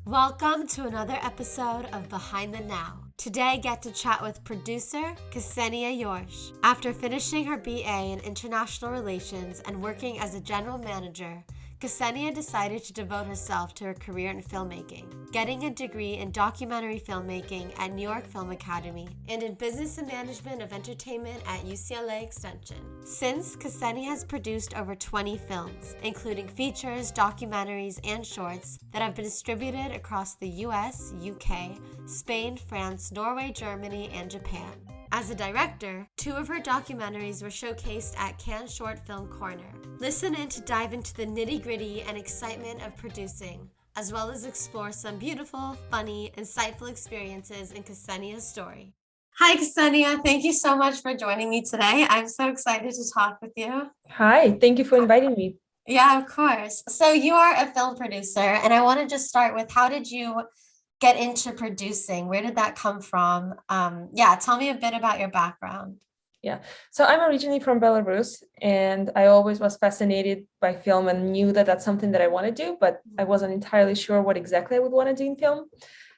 Welcome to another episode of Behind the Now. Today I get to chat with producer Kseniya Yorsh. After finishing her BA in International Relations and working as a general manager, Kseniya decided to devote herself to her career in filmmaking, getting a degree in documentary filmmaking at New York Film Academy and in business and management of entertainment at UCLA Extension. Since, Kseniya has produced over 20 films, including features, documentaries, and shorts that have been distributed across the US, UK, Spain, France, Norway, Germany, and Japan. As a director, 2 of her documentaries were showcased at Cannes Short Film Corner. Listen in to dive into the nitty-gritty and excitement of producing, as well as explore some beautiful, funny, insightful experiences in Kseniya's story. Hi, Kseniya. Thank you so much for joining me today. I'm so excited to talk with you. Hi, thank you for inviting me. Yeah, of course. So you are a film producer, and I want to just start with, how did you get into producing? Where did that come from? Tell me a bit about your background. Yeah, so I'm originally from Belarus, and I always was fascinated by film and knew that that's something that I want to do, but I wasn't entirely sure what exactly I would want to do in film.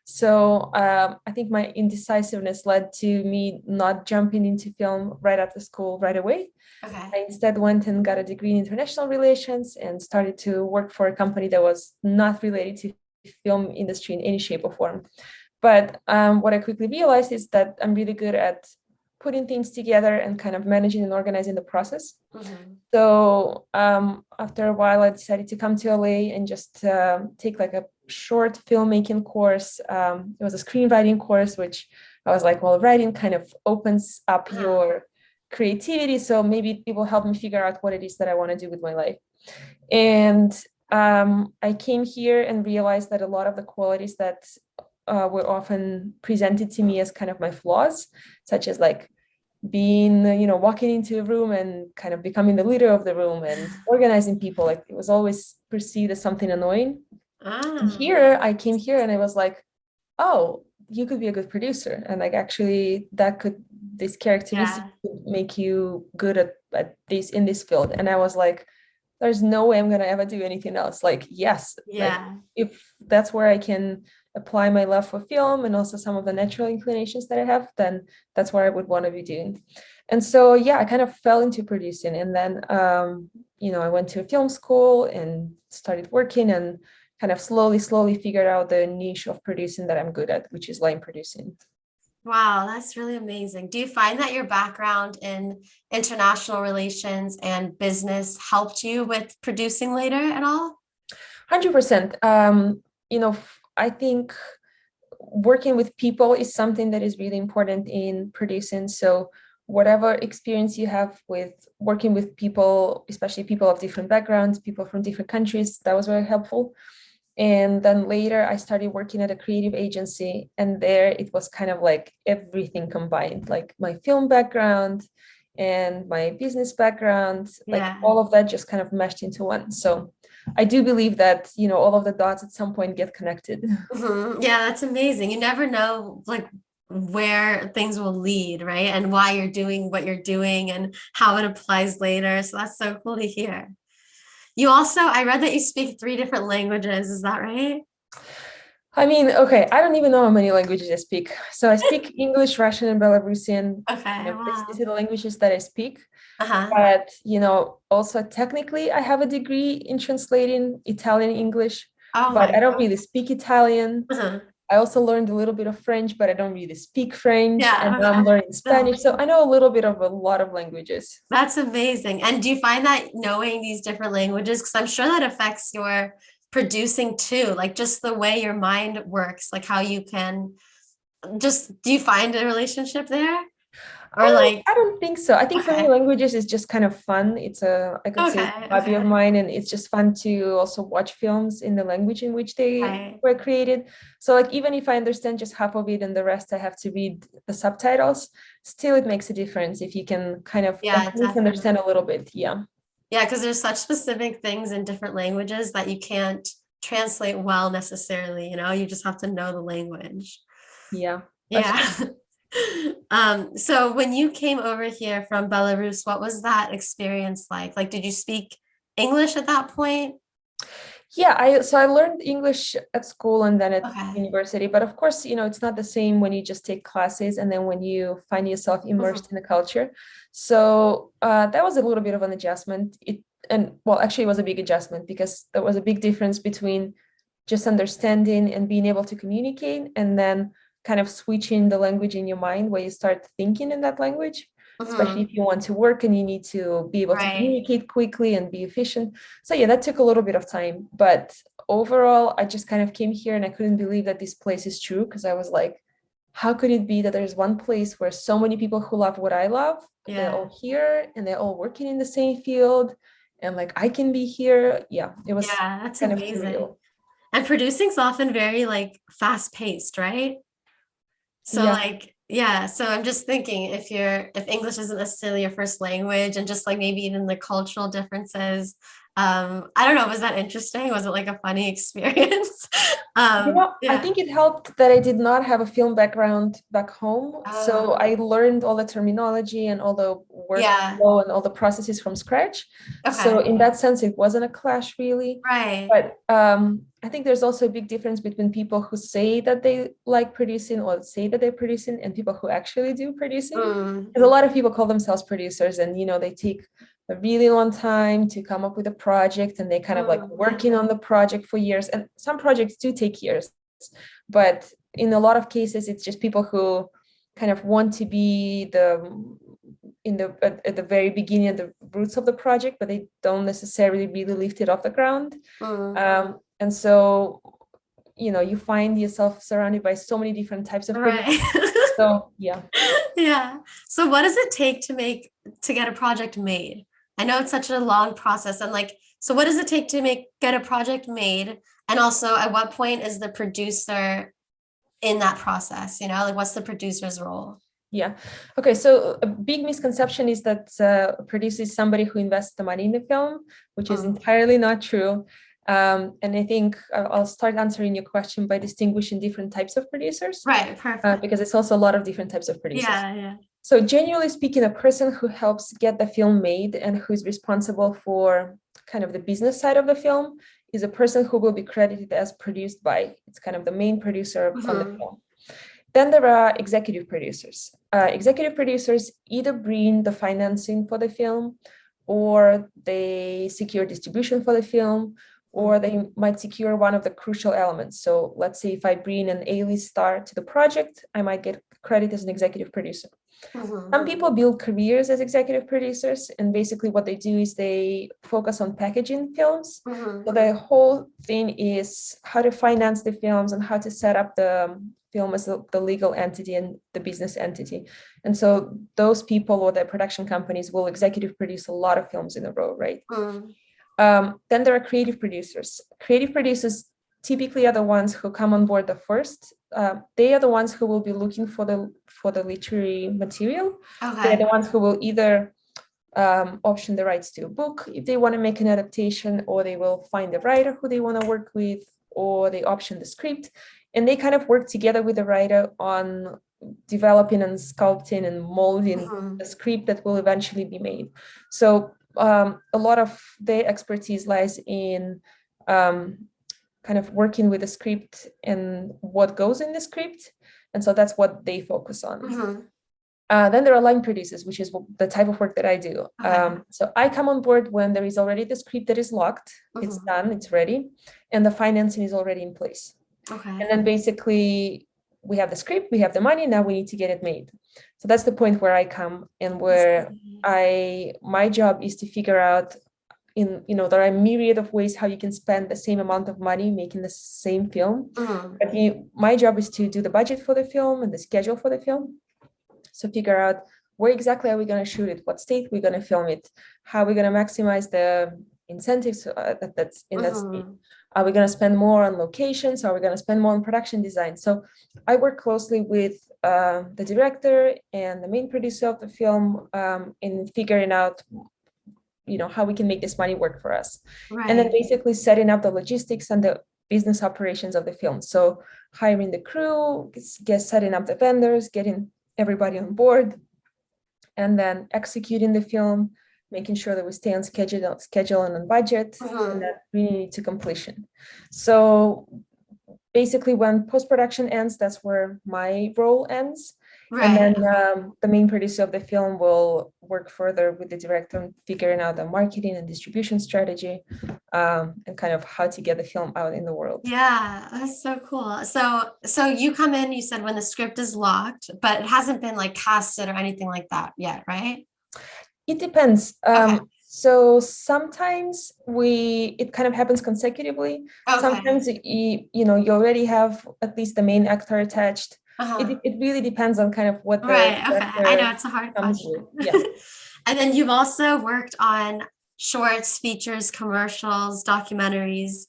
So I think my indecisiveness led to me not jumping into film right after school right away. Okay. I instead went and got a degree in international relations and started to work for a company that was not related to film industry in any shape or form. But what I quickly realized is that I'm really good at putting things together and kind of managing and organizing the process. Mm-hmm. So after a while, I decided to come to LA and just take like a short filmmaking course. It was a screenwriting course, which I was like, well, writing kind of opens up your creativity. So maybe it will help me figure out what it is that I want to do with my life. And I came here and realized that a lot of the qualities that were often presented to me as kind of my flaws, such as like being, walking into a room and kind of becoming the leader of the room and organizing people, like it was always perceived as something annoying. And here I came here and I was like, oh, you could be a good producer. And like, actually this characteristic could make you good at this in this field. And I was like, there's no way I'm going to ever do anything else. Like, yes, like if that's where I can apply my love for film and also some of the natural inclinations that I have, then that's what I would want to be doing. And so, I kind of fell into producing. And then, I went to a film school and started working and kind of slowly figured out the niche of producing that I'm good at, which is line producing. Wow, that's really amazing. Do you find that your background in international relations and business helped you with producing later at all? 100%. I think working with people is something that is really important in producing. So whatever experience you have with working with people, especially people of different backgrounds, people from different countries, that was very helpful. And then later I started working at a creative agency, and there it was kind of like everything combined, like my film background and my business background, like all of that just kind of meshed into one. So I do believe that, all of the dots at some point get connected. Mm-hmm. Yeah, that's amazing. You never know like where things will lead, right? And why you're doing what you're doing and how it applies later. So that's so cool to hear. I read that you speak 3 different languages. Is that right? I mean, okay, I don't even know how many languages I speak. So I speak English, Russian, and Belarusian. Okay, wow. These are the languages that I speak. Uh-huh. But, also technically I have a degree in translating Italian English, but I don't really speak Italian. Uh-huh. I also learned a little bit of French, but I don't really speak French. Yeah, And I'm learning Spanish. So I know a little bit of a lot of languages. That's amazing. And do you find that knowing these different languages, because I'm sure that affects your producing too, like just the way your mind works, like how you can do you find a relationship there? Or I don't think so. I think for me, languages is just kind of fun. It's I could say a hobby of mine, and it's just fun to also watch films in the language in which they were created. So like, even if I understand just half of it and the rest I have to read the subtitles, still it makes a difference if you can kind of understand a little bit. Yeah, because there's such specific things in different languages that you can't translate well necessarily, you just have to know the language. Yeah. So when you came over here from Belarus, what was that experience like? Like, did you speak English at that point? Yeah, I learned English at school and then at Okay. university, but of course, it's not the same when you just take classes and then when you find yourself immersed in the culture. So that was a little bit of an adjustment. Actually, it was a big adjustment because there was a big difference between just understanding and being able to communicate and then kind of switching the language in your mind where you start thinking in that language, especially if you want to work and you need to be able to Right. communicate quickly and be efficient. So yeah, that took a little bit of time, but overall, I just kind of came here and I couldn't believe that this place is true, because I was like, how could it be that there's one place where so many people who love what I love, they're Yeah. all here and they're all working in the same field, and like I can be here. Yeah, it was Yeah, that's kind of amazing. surreal. And producing's often very like fast paced, right? So Yeah. like, yeah, so I'm just thinking if English isn't necessarily your first language and just like maybe even the cultural differences, I don't know, was that interesting? Was it like a funny experience? I Yeah. think it helped that I did not have a film background back home. So Oh, I learned all the terminology and all the yeah. workflow and all the processes from scratch. So Okay. in that sense, it wasn't a clash really. Right. But I think there's also a big difference between people who say that they like producing or say that they're producing and people who actually do producing. Mm. Because a lot of people call themselves producers and, they take a really long time to come up with a project and they kind of like Yeah. working on the project for years. And some projects do take years, but in a lot of cases, it's just people who kind of want to be at the very beginning, at the roots of the project, but they don't necessarily really lift it off the ground. Mm. And so, you find yourself surrounded by so many different types of producers. Right. So yeah. Yeah. So what does it take to get a project made? I know it's such a long process and like so what does it take to get a project made? And also at what point is the producer in that process, Like what's the producer's role? Yeah. Okay. So a big misconception is that a producer is somebody who invests the money in the film, which is Mm. entirely not true. And I think I'll start answering your question by distinguishing different types of producers, Right, perfect. because it's also a lot of different types of producers. Yeah, yeah. So generally speaking, a person who helps get the film made and who is responsible for kind of the business side of the film is a person who will be credited as produced by. It's kind of the main producer on the Hmm. film. Then there are executive producers. Executive producers either bring the financing for the film, or they secure distribution for the film, or they might secure one of the crucial elements. So let's say if I bring an A-list star to the project, I might get credit as an executive producer. Hmm. Some people build careers as executive producers, and basically what they do is they focus on packaging films. Hmm. So the whole thing is how to finance the films and how to set up the film as the legal entity and the business entity. And so those people or their production companies will executive produce a lot of films in a row, right? Hmm. Then there are creative producers. Creative producers typically are the ones who come on board the first. They are the ones who will be looking for the literary material. They're Okay. the ones who will either option the rights to a book if they want to make an adaptation, or they will find a writer who they want to work with, or they option the script, and they kind of work together with the writer on developing and sculpting and molding Hmm. the script that will eventually be made. So a lot of their expertise lies in kind of working with the script and what goes in the script. And so that's what they focus on. Hmm. Then there are line producers, which is the type of work that I do. Okay. So I come on board when there is already the script that is locked, it's Hmm. done, it's ready, and the financing is already in place. And Okay. then basically we have the script, we have the money, now we need to get it made. So that's the point where I come and where my job is to figure out there are a myriad of ways how you can spend the same amount of money making the same film. Hmm. But my job is to do the budget for the film and the schedule for the film. So figure out where exactly are we going to shoot it, what state we're going to film it, how we're going to maximize the incentives that's in that state. Hmm. Are we going to spend more on locations? Are we going to spend more on production design? So I work closely with the director and the main producer of the film in figuring out how we can make this money work for us. And then Right. basically setting up the logistics and the business operations of the film. So hiring the crew, setting up the vendors, getting everybody on board, and then executing the film, making sure that we stay on schedule and on budget, and that we need to completion. So basically, when post-production ends, that's where my role ends. And then the main producer of the film will work further with the director on figuring out the marketing and distribution strategy, and kind of how to get the film out in the world. Yeah, that's so cool. So you come in, you said when the script is locked, but it hasn't been like casted or anything like that yet, right? It depends. Okay. So sometimes it kind of happens consecutively. Okay. Sometimes you already have at least the main actor attached. It really depends on kind of what the Right. Okay. I know director it's a hard comes question. with. Yeah. And then you've also worked on shorts, features, commercials, documentaries.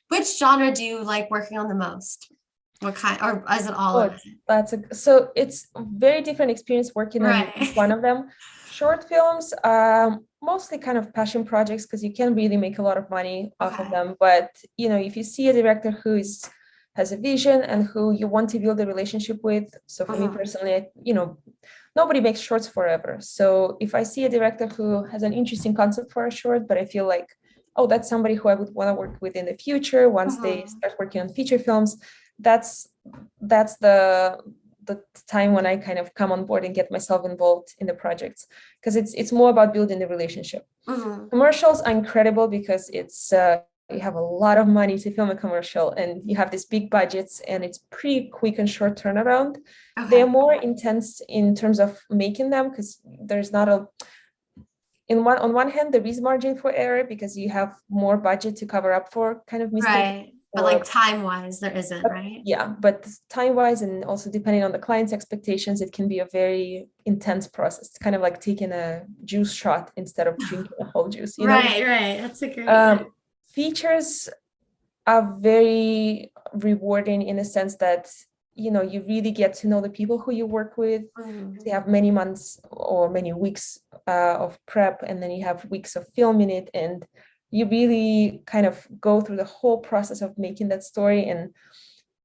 Which genre do you like working on the most? What kind, or is it all of it? So it's a very different experience working on Right. one of them. Short films, mostly kind of passion projects because you can really make a lot of money off of them. But if you see a director who has a vision and who you want to build a relationship with. So for me personally, nobody makes shorts forever. So if I see a director who has an interesting concept for a short, but I feel like, oh, that's somebody who I would want to work with in the future once they start working on feature films, that's the time when I kind of come on board and get myself involved in the projects, because it's more about building the relationship. Commercials are incredible because it's you have a lot of money to film a commercial and you have these big budgets and it's pretty quick and short turnaround. They're more intense in terms of making them because there's not on one hand there is margin for error because you have more budget to cover up for kind of mistakes. Right. But like time-wise, there isn't, right? Yeah, but time-wise and also depending on the client's expectations, it can be a very intense process. It's kind of like taking a juice shot instead of drinking a whole juice, Right. That's a great features are very rewarding in the sense that you really get to know the people who you work with. They have many months or many weeks of prep, and then you have weeks of filming it, and you really kind of go through the whole process of making that story and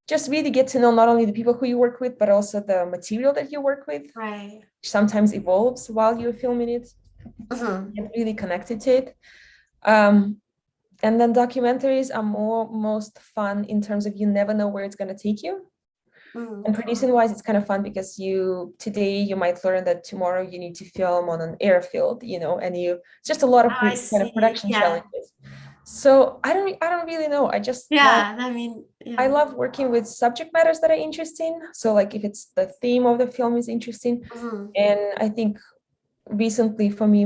just really get to know not only the people who you work with, but also the material that you work with. Right. Which sometimes evolves while you're filming it. Get really connected to it. And then documentaries are most fun in terms of you never know where it's going to take you. And producing wise, it's kind of fun because today you might learn that tomorrow you need to film on an airfield, and it's just a lot of kind of production challenges. So I don't really know. I just I love working with subject matters that are interesting. So like if it's the theme of the film is interesting, and I think recently for me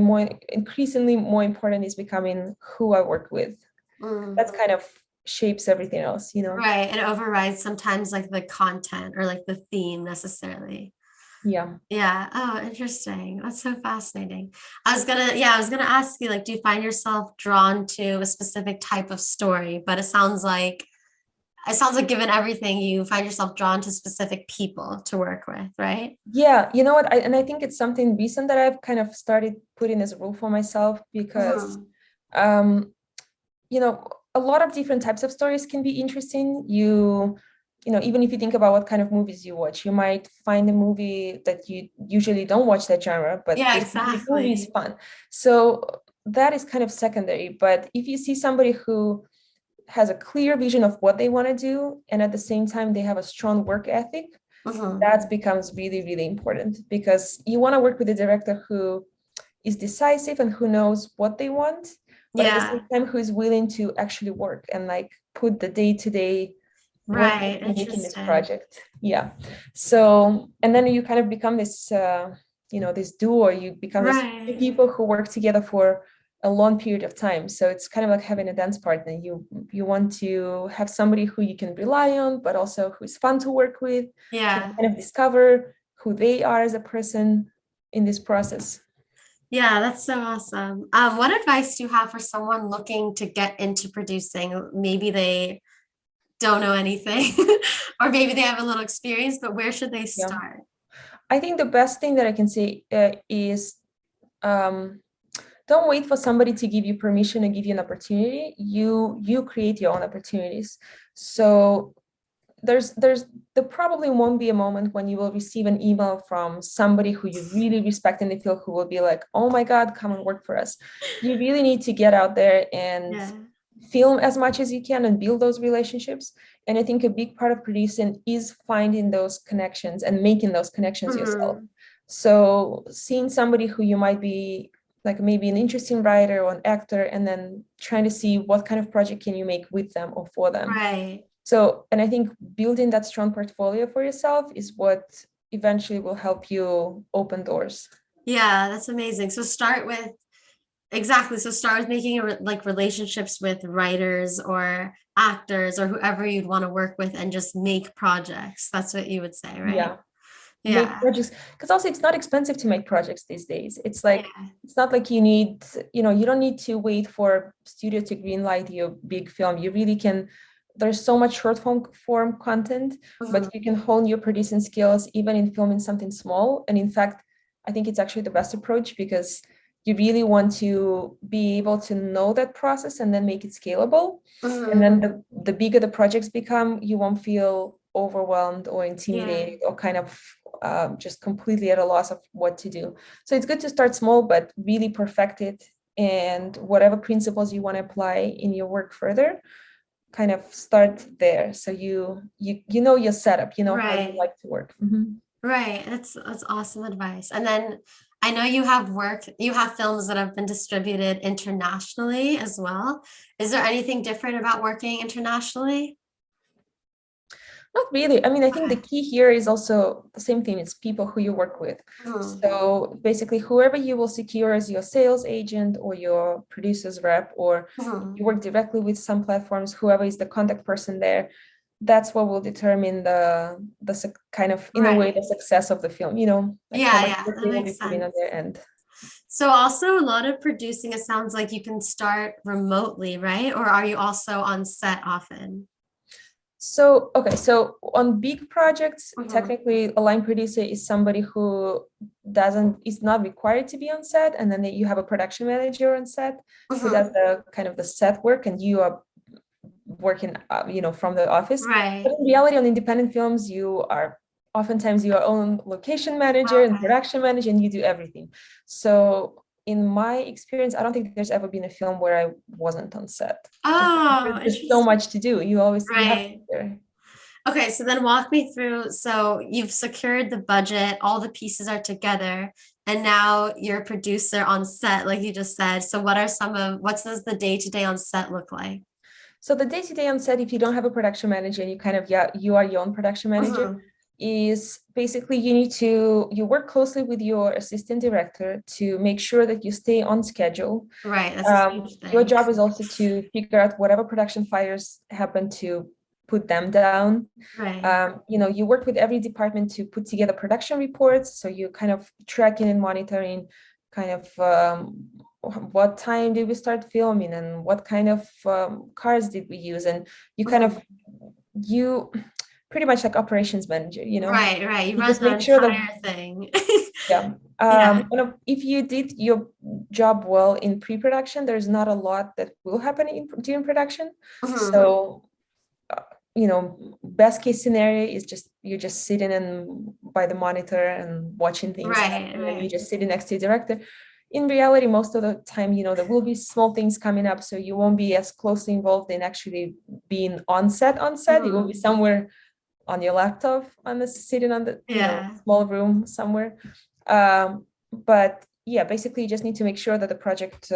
increasingly more important is becoming who I work with. That's kind of shapes everything else, Right. It overrides sometimes like the content or like the theme necessarily. Yeah. Oh, interesting. That's so fascinating. I was gonna ask you, like, do you find yourself drawn to a specific type of story? But it sounds like given everything, you find yourself drawn to specific people to work with, right? Yeah, you know what? I think it's something recent that I've kind of started putting as a rule for myself because a lot of different types of stories can be interesting. Even if you think about what kind of movies you watch, you might find a movie that you usually don't watch that genre, but the movie is fun. So that is kind of secondary. But if you see somebody who has a clear vision of what they want to do, and at the same time they have a strong work ethic, that becomes really, really important because you want to work with a director who is decisive and who knows what they want, but at the same time who is willing to actually work and like put the day-to-day work in making this project. Yeah. So, and then you kind of become this this duo, you become these people who work together for a long period of time. So it's kind of like having a dance partner. You want to have somebody who you can rely on, but also who's fun to work with. Yeah. Kind of discover who they are as a person in this process. Yeah, that's so awesome. What advice do you have for someone looking to get into producing? Maybe they don't know anything, or maybe they have a little experience, but where should they start? I think the best thing that I can say is don't wait for somebody to give you permission and give you an opportunity. You create your own opportunities. So there probably won't be a moment when you will receive an email from somebody who you really respect in the field who will be like, oh my God, come and work for us. You really need to get out there and Yeah. film as much as you can and build those relationships. And I think a big part of producing is finding those connections and making those connections yourself. So seeing somebody who you might be like maybe an interesting writer or an actor, and then trying to see what kind of project can you make with them or for them. Right. So, and I think building that strong portfolio for yourself is what eventually will help you open doors. Yeah, that's amazing. So start with exactly. So start with making like relationships with writers or actors or whoever you'd want to work with and just make projects. That's what you would say, right? Yeah. Make Yeah. projects, because also it's not expensive to make projects these days. It's like, Yeah. it's not like you need, you don't need to wait for studio to greenlight your big film. You really can, there's so much short form content, but you can hone your producing skills even in filming something small. And in fact, I think it's actually the best approach, because you really want to be able to know that process and then make it scalable. And then the bigger the projects become, you won't feel overwhelmed or intimidated or kind of just completely at a loss of what to do. So it's good to start small, but really perfect it. And whatever principles you want to apply in your work further, kind of start there. So you know your setup, you know how you like to work. Right. That's awesome advice. And then I know you have films that have been distributed internationally as well. Is there anything different about working internationally? Not really. I mean, I think the Okay. key here is also the same thing. It's people who you work with. So basically, whoever you will secure as your sales agent or your producer's rep, or you work directly with some platforms, whoever is the contact person there, that's what will determine the kind of, in a way, the success of the film, like how Yeah, much yeah, work that they will makes be putting on sense. their end. So also a lot of producing, it sounds like you can start remotely, right? Or are you also on set often? So, okay, so on big projects, technically a line producer is somebody who is not required to be on set, and then you have a production manager on set who does the kind of the set work, and you are working, from the office. Right. But in reality, on independent films, you are oftentimes your own location manager and Okay. production manager, and you do everything. So in my experience, I don't think there's ever been a film where I wasn't on set. Oh, There's just so interesting. much to do. You have to be Right. there. Okay, so then walk me through. So you've secured the budget, all the pieces are together, and now you're a producer on set, like you just said. So what does the day-to-day on set look like? So the day-to-day on set, if you don't have a production manager and you are your own production manager, is basically you work closely with your assistant director to make sure that you stay on schedule. Right, that's a huge Your thing. job is also to figure out whatever production fires happen, to put them down. Right. You work with every department to put together production reports. So you kind of tracking and monitoring kind of what time did we start filming and what kind of cars did we use. And you pretty much like operations manager, Right, right. You you run just the make sure that, entire thing. yeah. Yeah. If you did your job well in pre-production, there's not a lot that will happen during production. So, best case scenario is you're just sitting and by the monitor and watching things Right, happen, and you right. just sitting next to the director. In reality, most of the time, there will be small things coming up, so you won't be as closely involved in actually being on set. You will be somewhere on your laptop, sitting on the Yeah. small room somewhere. But yeah, basically you just need to make sure that the project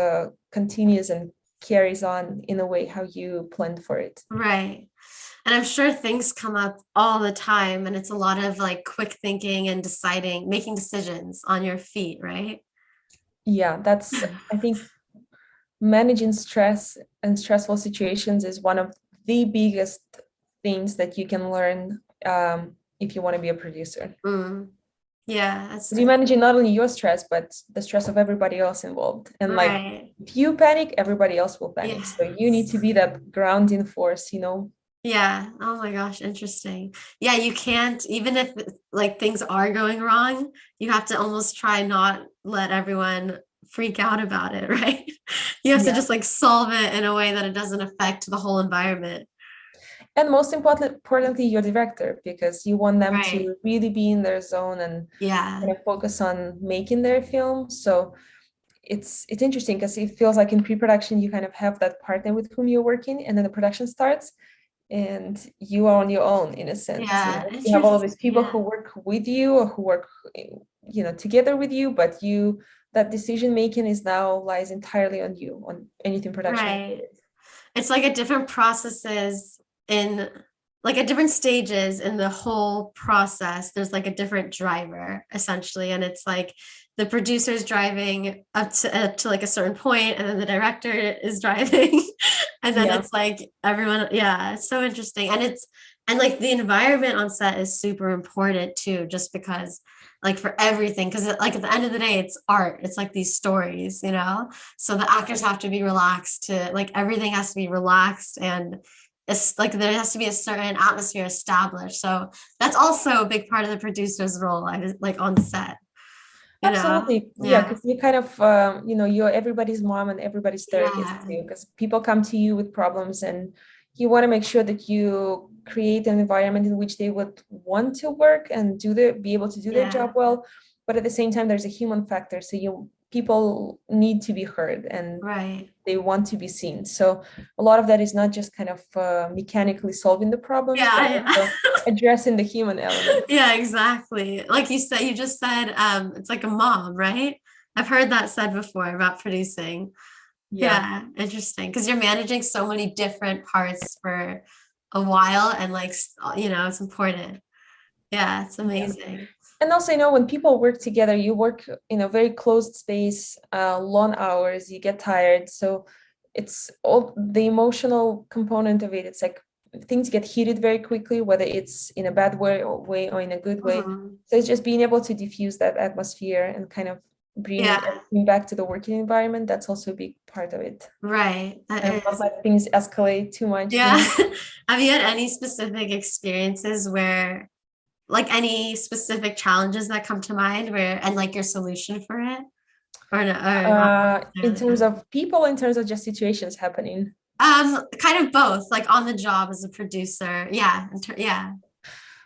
continues and carries on in a way how you planned for it. Right. And I'm sure things come up all the time, and it's a lot of like quick thinking and making decisions on your feet, right? Yeah, that's, I think, managing stress and stressful situations is one of the biggest things that you can learn if you want to be a producer. Yeah, Because you're managing not only your stress, but the stress of everybody else involved. And like, right. if you panic, everybody else will panic. Yeah. So you need to be that grounding force. Yeah. Oh my gosh, interesting. Yeah, you can't, even if like things are going wrong, you have to almost try not let everyone freak out about it, right? You have to Yeah. just like solve it in a way that it doesn't affect the whole environment. And most importantly, your director, because you want them Right. to really be in their zone and Yeah. kind of focus on making their film. So it's interesting because it feels like in pre-production you kind of have that partner with whom you're working, and then the production starts and you are on your own in a sense. Yeah. You have all of these Interesting. people Yeah. who work with you or who work together with you, but that decision making is now lies entirely on you on anything production Right. related. It's like at different processes in like at different stages in the whole process, there's like a different driver essentially. And it's like the producer's driving up to like a certain point, and then the director is driving. And then Yeah, it's like everyone, yeah, it's so interesting. And like the environment on set is super important too, just because like for everything, because like at the end of the day, it's art. It's like these stories, you know? So the actors have to be relaxed to like everything has to be relaxed, and it's like there has to be a certain atmosphere established. So that's also a big part of the producer's role, like on set, you know? absolutely. Yeah, Yeah. because you kind of you're everybody's mom and everybody's therapist Yeah. too, because people come to you with problems and you want to make sure that you create an environment in which they would want to work and be able to do their Yeah. job well. But at the same time, there's a human factor. So people need to be heard and Right. they want to be seen. So a lot of that is not just kind of mechanically solving the problems, but Yeah. also addressing the human element. Yeah, exactly. Like you said, you just said it's like a mom, right? I've heard that said before about producing. Yeah. Yeah, interesting. Because you're managing so many different parts for a while, and like it's important. Yeah, it's Yeah. amazing. And also, when people work together, you work in a very closed space, long hours, you get tired. So it's all the emotional component of it. It's like things get heated very quickly, whether it's in a bad way or in a good way. Mhm. So it's just being able to diffuse that atmosphere and kind of bring Yeah, everything back to the working environment. That's also a big part of it. right. That And not is. let things escalate too much, Yeah. Have you had any specific experiences where, like, any specific challenges that come to mind where, and like your solution for it, or no, or not In necessarily? terms of people, in terms of just situations happening. Kind of both, like on the job as a producer. Yeah, yeah.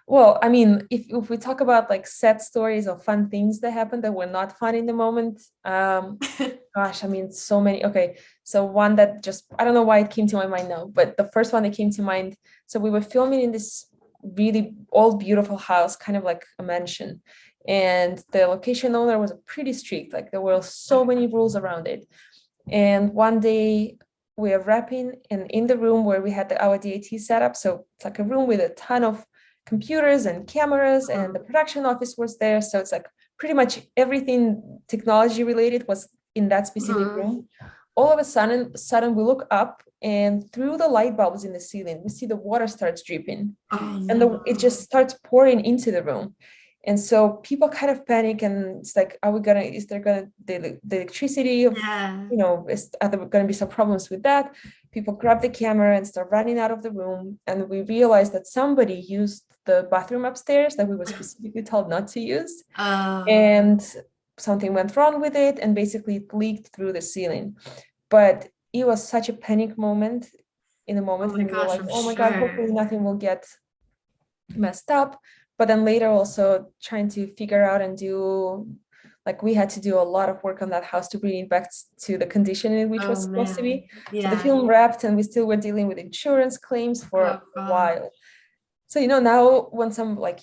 Well, I mean, if we talk about like sad stories or fun things that happened that were not fun in the moment, gosh, I mean, so many. Okay, so one that just I don't know why it came to my mind now, but the first one that came to mind. So we were filming in this really old, beautiful house, kind of like a mansion, and the location owner was pretty strict. Like there were so many rules around it. And one day we are wrapping, and in the room where we had our DAT set up, so it's like a room with a ton of computers and cameras, and the Mhm. production office was there. So it's like pretty much everything technology related was in that specific Mhm. room. All of a sudden we look up, and through the light bulbs in the ceiling, we see the water starts dripping, Oh and it no. just starts pouring into the room. And so people kind of panic, and it's like, is there gonna the electricity of, Yeah. are there gonna be some problems with that? People grab the camera and start running out of the room, and we realized that somebody used the bathroom upstairs that we were specifically told not to use, Oh, and something went wrong with it, and basically it leaked through the ceiling. But it was such a panic moment in the oh moment, my and we were gosh, like, I'm oh my God, sure. hopefully nothing will get messed up. But then later also trying to figure out and do, like, we had to do a lot of work on that house to bring it back to the condition in which it Oh was supposed to man. be. So the Yeah. film wrapped, and we still were dealing with insurance claims for a Oh God. while. So, now when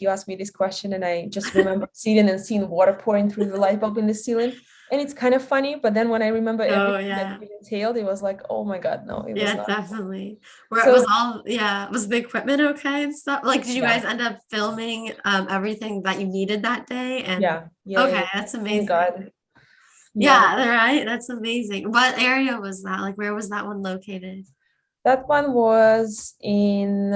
you asked me this question, and I just remember sitting and seeing water pouring through the light bulb in the ceiling, and it's kind of funny. But then when I remember Oh everything that yeah. it entailed, it was like, oh my God, no, it was Yeah, not. definitely. Where it was So all, yeah, was the equipment okay and stuff? Like, did you yeah, guys end up filming everything that you needed that day? And yeah. okay, that's Thank amazing. God. Yeah. Yeah, right. That's amazing. What area was that? Like, where was that one located? That one was in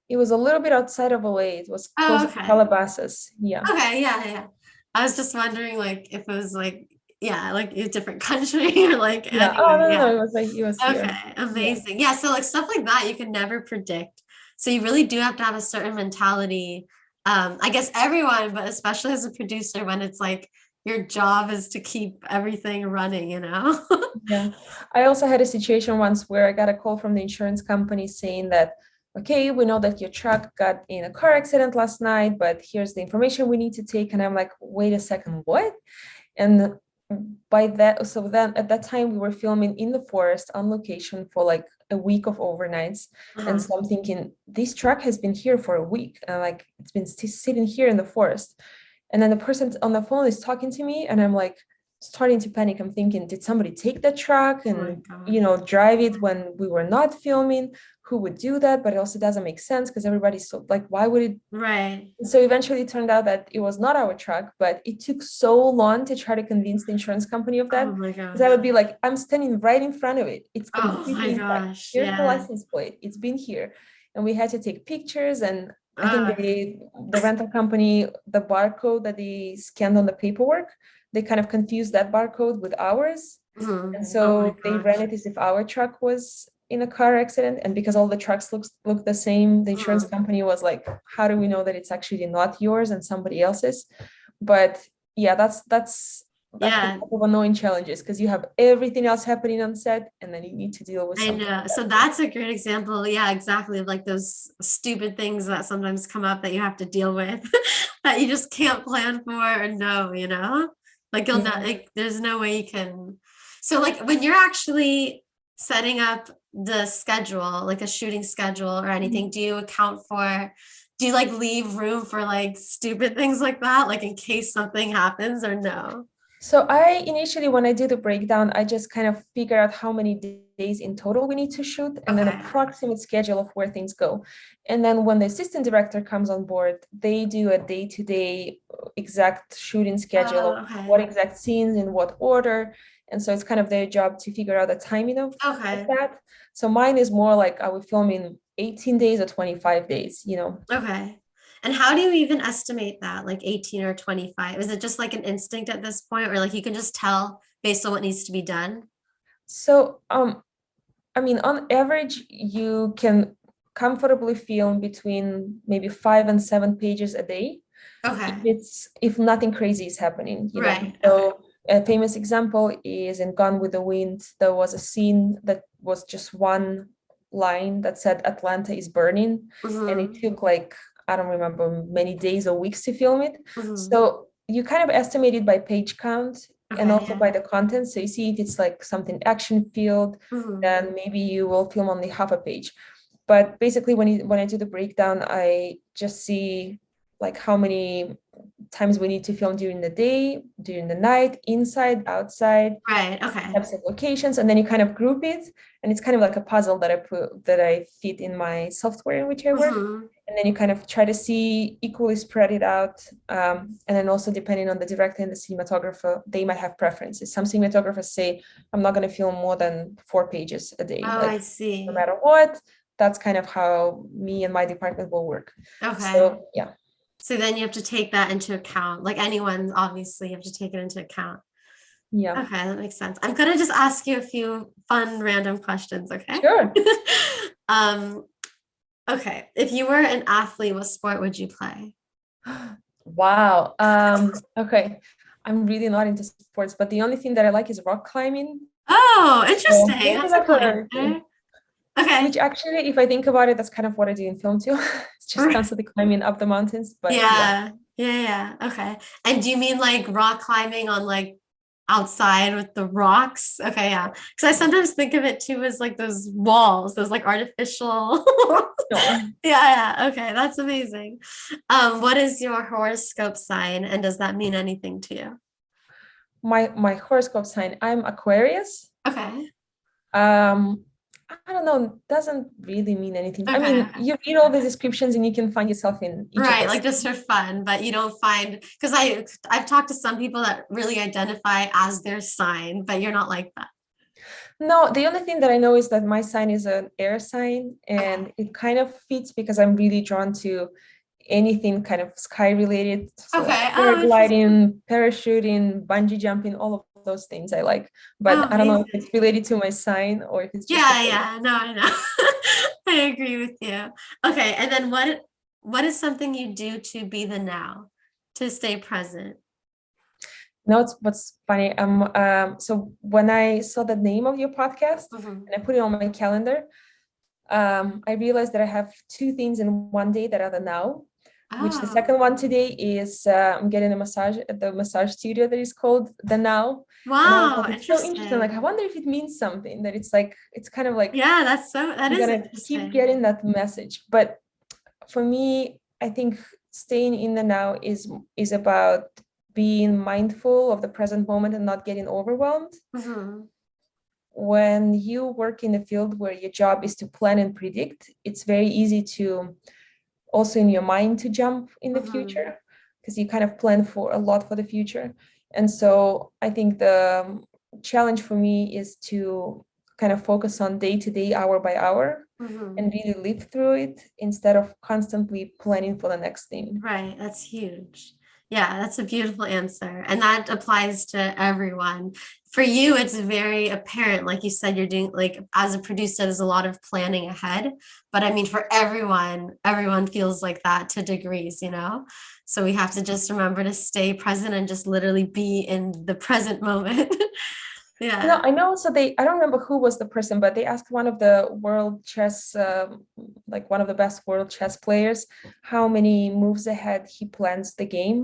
it was a little bit outside of LA. It was Oh, closer to okay. Calabasas. Yeah. Okay, yeah. I was just wondering, like, if it was like, yeah, like a different country or like, Yeah. Oh, anyway, no. yeah. It was here. Okay, Yeah. amazing. Yeah, so like stuff like that you can never predict. So you really do have to have a certain mentality. I guess everyone, but especially as a producer, when it's like your job is to keep everything running, you know? Yeah. I also had a situation once where I got a call from the insurance company saying that, okay, we know that your truck got in a car accident last night, but here's the information we need to take. And I'm like, wait a second, what? And by that, so then at that time we were filming in the forest on location for like a week of overnights. And so I'm thinking, this truck has been here for a week, and like it's been sitting here in the forest. And then the person on the phone is talking to me, and I'm like starting to panic. I'm thinking, did somebody take the truck and drive it when we were not filming? Who would do that? But it also doesn't make sense because everybody's so like, why would it? Right. So eventually it turned out that it was not our truck, but it took so long to try to convince the insurance company of that. Oh my Because I gosh. would be like, I'm standing right in front of it. It's Oh my completely intact. gosh. Here's the Yeah. license plate. It's been here. And we had to take pictures. And I think Ugh. the rental company, the barcode that they scanned on the paperwork, they kind of confused that barcode with ours. And Oh my so they ran gosh. it as if our truck was in a car accident. And because all the trucks look the same, the insurance company was like, how do we know that it's actually not yours and somebody else's? But yeah, that's the Yeah, couple of annoying challenges, because you have everything else happening on set and then you need to deal with I something know. like So that. that's a great example. Yeah, exactly. Of like those stupid things that sometimes come up that you have to deal with that you just can't plan for or know, you know? Like you'll not, Yeah. like, there's no way you can. So like when you're actually setting up the schedule, like a shooting schedule or anything, do you account for, do you like leave room for like stupid things like that, like in case something happens or no? So I initially, when I do the breakdown, I just kind of figure out how many days in total we need to shoot and then Okay. approximate schedule of where things go. And then when the assistant director comes on board, they do a day-to-day exact shooting schedule of Oh, what okay. exact scenes in what order. And so it's kind of their job to figure out the timing of Okay. that. So mine is more like, are we filming 18 days or 25 days, you know? Okay. And how do you even estimate that, like 18 or 25? Is it just like an instinct at this point, or like you can just tell based on what needs to be done? So I mean, on average, you can comfortably film between maybe 5 and 7 pages a day Okay. if nothing crazy is happening, you know. Right. Okay. So a famous example is in Gone with the Wind. There was a scene that was just one line that said Atlanta is burning, and it Mm-hmm. took like, I don't remember, many days or weeks to film it. Mm-hmm. So you kind of estimate it by page count and Okay. also Yeah. by the content. So you see if it's like something action filled, Mm-hmm. then maybe you will film only half a page. But basically, when I do the breakdown, I just see like how many times we need to film during the day, during the night, inside, outside, Right. Okay. types of locations, and then you kind of group it, and it's kind of like a puzzle that I fit in my software in which I work. Mm-hmm. And then you kind of try to see equally spread it out. And then also depending on the director and the cinematographer, they might have preferences. Some cinematographers say, I'm not going to film more than 4 pages a day, Oh, I like no see. matter what. That's kind of how me and my department will work. Okay. So yeah. So then you have to take that into account. Like anyone, obviously, you have to take it into account. Yeah, Okay, that makes sense. I'm gonna just ask you a few fun random questions, okay? sure. Um, okay. If you were an athlete, what sport would you play? Wow. Okay. I'm really not into sports, but the only thing that I like is rock climbing. Oh, So interesting. maybe That's a that's cool what I would do. answer. Okay. Which actually, if I think about it, that's kind of what I do in film too. It's just constantly climbing up the mountains. But yeah. Yeah. Yeah, yeah. Okay. And do you mean like rock climbing on like outside with the rocks? Okay, yeah. Because I sometimes think of it too as like those walls, those like artificial. No. Yeah, yeah. Okay, that's amazing. What is your horoscope sign, and does that mean anything to you? My horoscope sign, I'm Aquarius. Okay. Um, I don't know, doesn't really mean anything. I Okay. mean, you read all the descriptions and you can find yourself in each of Right, us. like just for fun, but you don't find, because I've talked to some people that really identify as their sign, but you're not like that. No, the only thing that I know is that my sign is an air sign, Okay. and it kind of fits because I'm really drawn to anything kind of sky related. So like Okay. Oh, interesting. paragliding, parachuting, bungee jumping, all of those things I like. Oh, But I don't know if amazing. it's related to my sign or if it's just Yeah, because. yeah. No, I know. I agree with you. Okay, and then what is something you do to be the now, to stay present? No, it's what's funny. So when I saw the name of your podcast and I put it on my calendar, I realized that I have two things in one day that are the now, which the Oh, second one today is I'm getting a massage at the massage studio that is called the now. And I was wow, like, it's so interesting. Like, I interesting. wonder if it means something, that it's like, it's kind of like Yeah, that you're is gonna keep interesting. getting that message. But for me, I think staying in the now is about being mindful of the present moment and not getting overwhelmed. Hmm. When you work in a field where your job is to plan and predict, it's very easy to also in your mind to jump in the Hmm. future because you kind of plan for a lot for the future. And so I think the challenge for me is to kind of focus on day to day, hour by hour, Hmm. and really live through it instead of constantly planning for the next thing. Right, that's huge. Yeah, that's a beautiful answer. And that applies to everyone. For you, it's very apparent. Like you said, you're doing, like, as a producer, there's a lot of planning ahead. But I mean, for everyone, everyone feels like that to degrees, you know? So we have to just remember to stay present and just literally be in the present moment. No, Yeah. I know. So I don't remember who was the person, but they asked one of the like one of the best world chess players, how many moves ahead he plans the game.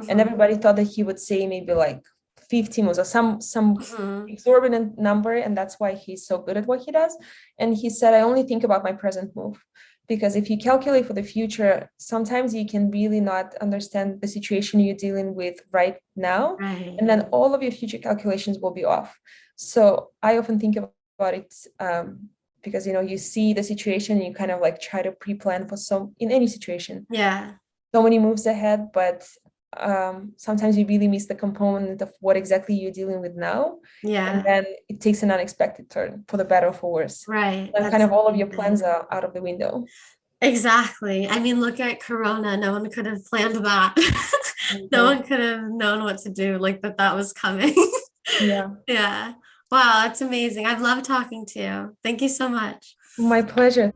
And Hmm. everybody thought that he would say maybe like 15 moves or some Hmm. exorbitant number. And that's why he's so good at what he does. And he said, I only think about my present move. Because if you calculate for the future, sometimes you can really not understand the situation you're dealing with right now. Right. And then all of your future calculations will be off. So I often think about it because you see the situation and you kind of like try to pre-plan for in any situation, Yeah. so many moves ahead, but sometimes you really miss the component of what exactly you're dealing with now, and Yeah. then it takes an unexpected turn for the better or for worse. Right. And kind That's of all of your plans amazing. are out of the window. Exactly. I mean, look at Corona. No one could have planned that. No So, one could have known what to do, like that was coming. yeah, Yeah. Wow, that's amazing. I've loved talking to you. Thank you so much. my pleasure.